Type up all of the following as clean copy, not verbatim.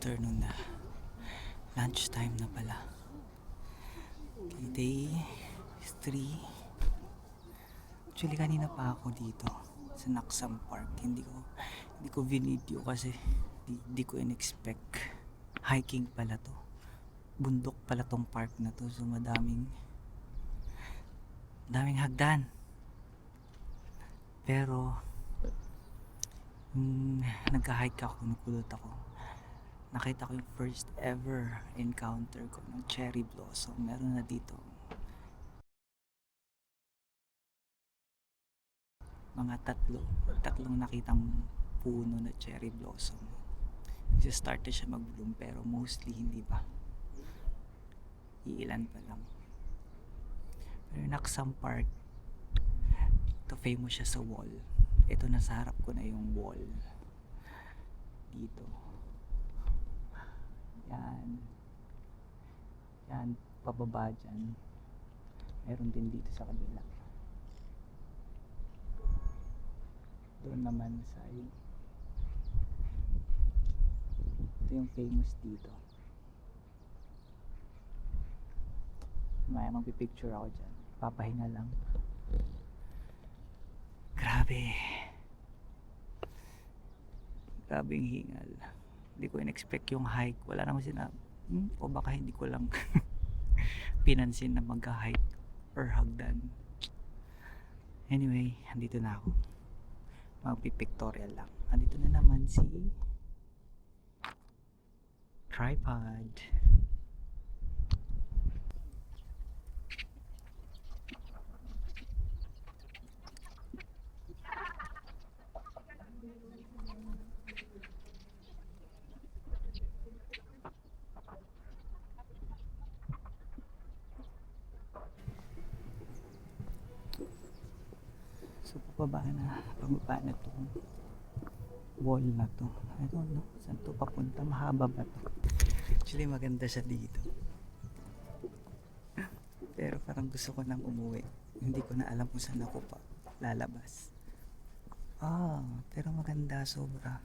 afternoon na. Lunchtime na pala. Okay, day is 3. Actually, kanina pa ako dito sa Naxam Park. Hindi ko video kasi hindi ko in-expect. Hiking pala to. Bundok pala tong park na to. So daming hagdan. Pero nagka-hike ako, nagkulot ako. Nakita ko yung first ever encounter ko ng cherry blossom. Meron na dito mga tatlong nakitang puno na cherry blossom. Start na siya mag-bloom pero mostly hindi pa. Iilan pa lang. Pero Naxam Park, ito famous siya sa wall. Ito nasa harap ko na yung wall. Dito. Yan, pababa dyan. Meron din dito sa kabila. Doon naman sa ito yung famous dito. May magpipicture ako dyan. Papahinga lang. Grabe yung hingal. Hindi ko in-expect yung hike. Wala naman sinabi. O baka hindi ko lang pinansin na mag-hike or hagdan. Anyway, andito na ako. Magpipictorial lang. Andito na naman si tripod. So pababa na to wall na to. I don't know saan to papunta, mahaba ba to? Actually maganda siya dito pero parang gusto ko nang umuwi. Hindi ko na alam kung saan ako pa lalabas. Pero maganda sobra.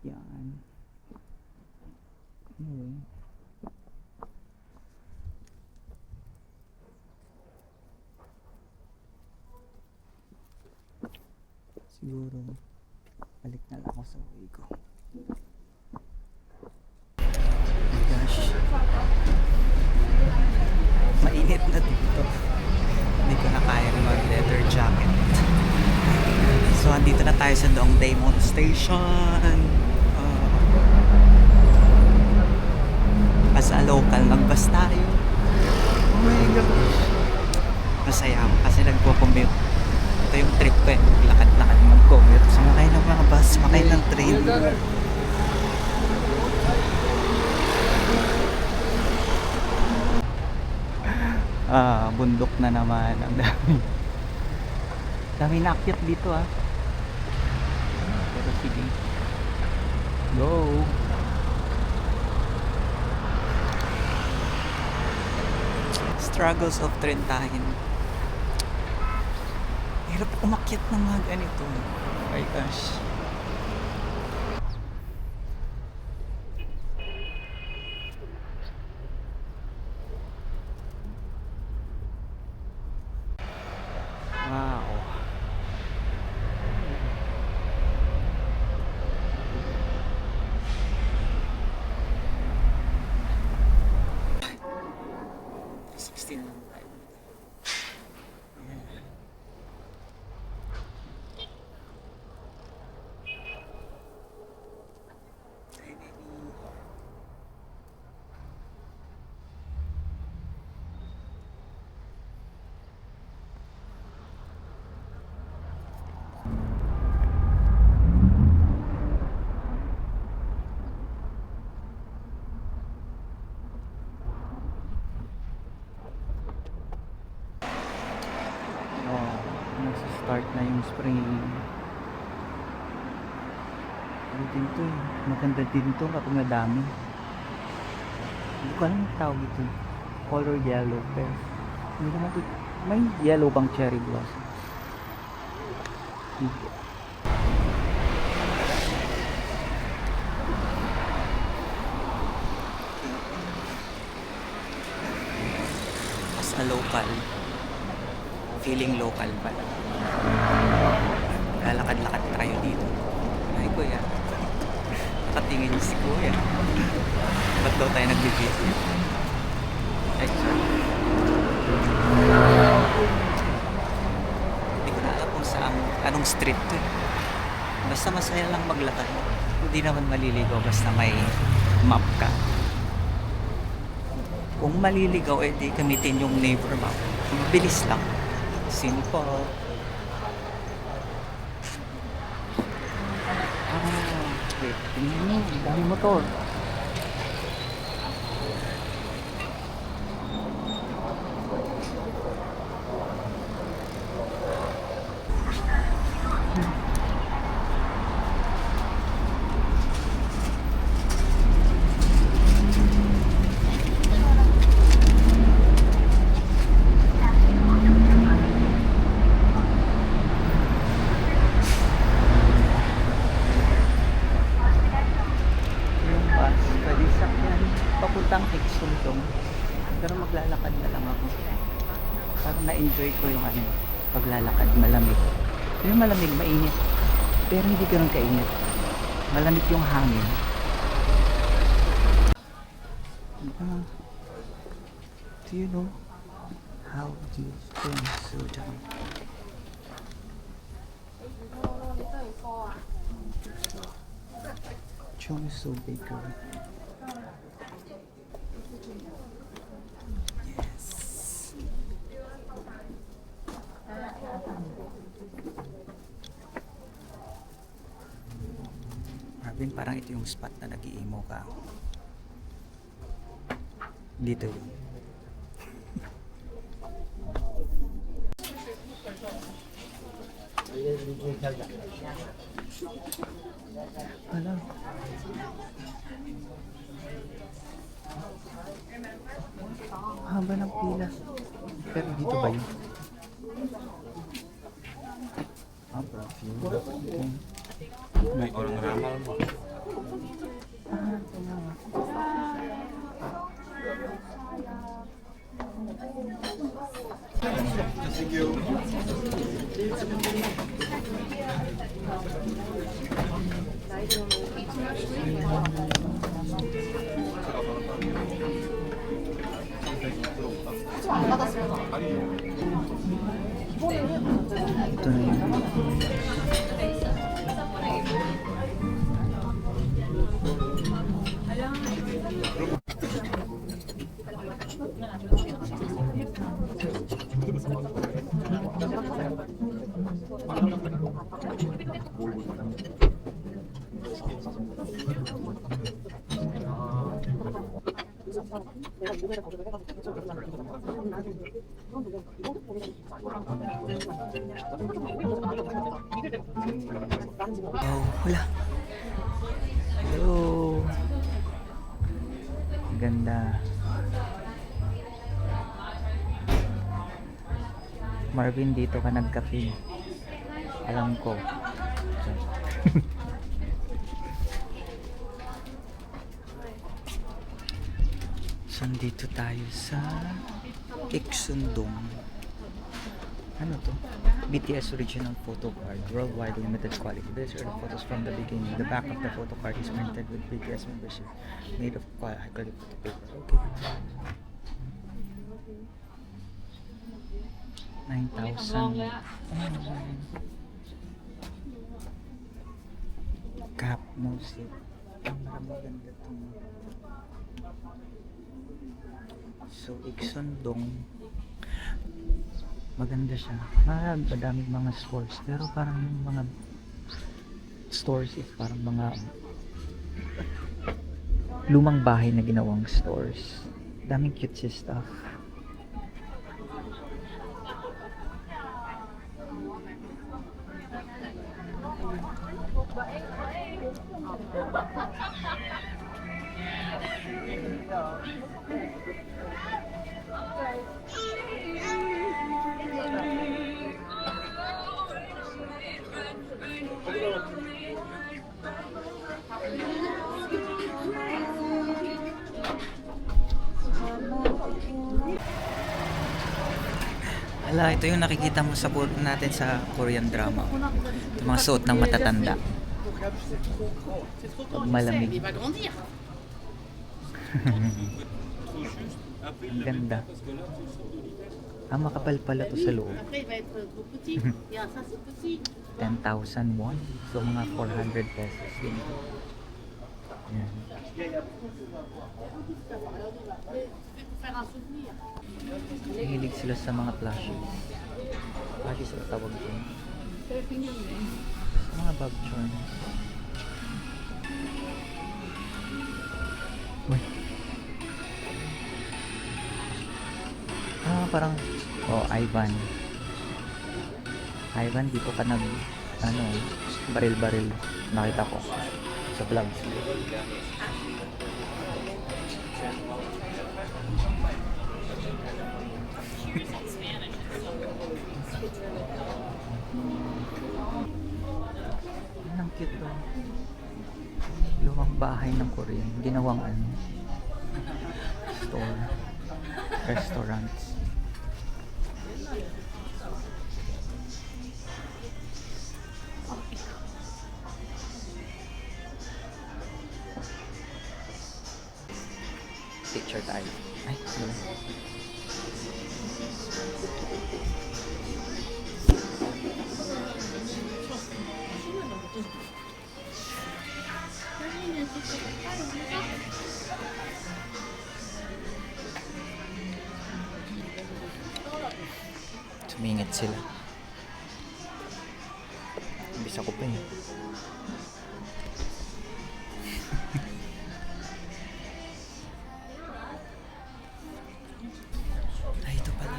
Yan. Anyway, siguro balik na lang ako sa way ko. Oh my gosh, mainit na dito. Hindi ko na kayang mag leather jacket. So andito na tayo sa Dongdaemun Station. As a local, nagbus tayo. Oh my gosh, masaya ako kasi nagpo-commute. Ito yung trip ko lakad-lakad mag-commute. Sumakay ng mga bus, sumakay ng train. Bundok na naman. Ang dami naakyat dito pero sige, go. Struggles of Trentahin. Hirap umakyat ng mga ganito. Oh my gosh. Wow. Start na yung spring. Ano din to eh. Maganda din to kapag madami. Hindi ko alam yung tawag ito. Color yellow. Pero hindi naman ito. May yellow bang cherry blossom? Hindi. local. Feeling local pala. Lalakad-lakad tayo dito. Ay kuya. Nakatingin si kuya. Ba't daw tayo nag-visit? Ay, sorry. Hindi ko na alam kung saan, anong street to eh. Basta masaya lang maglakad. Hindi naman maliligaw basta may map ka. Kung maliligaw, edi gamitin yung neighbor map. Mabilis lang. Simple. Wait. Tingnan mo. Dami motor. Papuntang Exultong, pero maglalakad na lang ako. Parang na-enjoy ko yung paglalakad, malamig. Yung malamig, mainit. Pero hindi ganun kainit. Malamig yung hangin. Do you know how to spin soda? Chongsu Bakery. Marvin, parang ito yung spot na nag-iimo ka. Dito yun. Hello. Haba ng pila. Pero dito ba yun? May orang ramal mo. Ito na yun. Oh, wala. Hello. Ganda. Marvin, dito ka nagkape. Alam ko. So, dito tayo sa Exundong. Ano to? BTS original photo card, worldwide limited quality. These are the photos from the beginning. The back of the photo card is printed with BTS membership, made of high quality photo paper. Okay. 9,000. Cap, no seat. Maganda itong. So, Exundong. Maganda siya. Madaming mga stores. Pero parang yung mga stores is parang mga lumang bahay na ginawang stores. Daming cutesy stuff. Ala, ito yung nakikita mo sa natin sa Korean drama. Ito mga suot ng matatanda. Pag malamig. Il va grandir. Ang ganda. Ah, makapal pala to sa loob. Après, il va être trop petit. Regarde, ça c'est petit. 10,000 won. So, mga 400 pesos yun. Yan. C'est pour faire un souvenir. Mahilig sila sa mga plushies. Plushies ang tawag dun. Sa mga bag charms. Uy. Ah, parang... Oh, Ivan. Ivan, dito ka nag... Ano, baril-baril. Nakita ko. Sa vlogs. Ang cute to. Lumang bahay ng Korean. Ginawang ano. Store. Restaurants. Picture tayo. Ay, yun. Sumingit sila. Bisa ko pa eh. Ay, ito pala.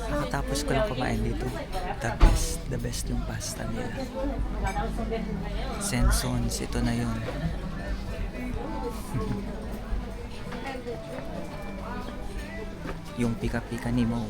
Nakatapos ko lang kumain dito. The best yung pasta nila. Sensons, ito na yun. Yung pika-pika ni Mo.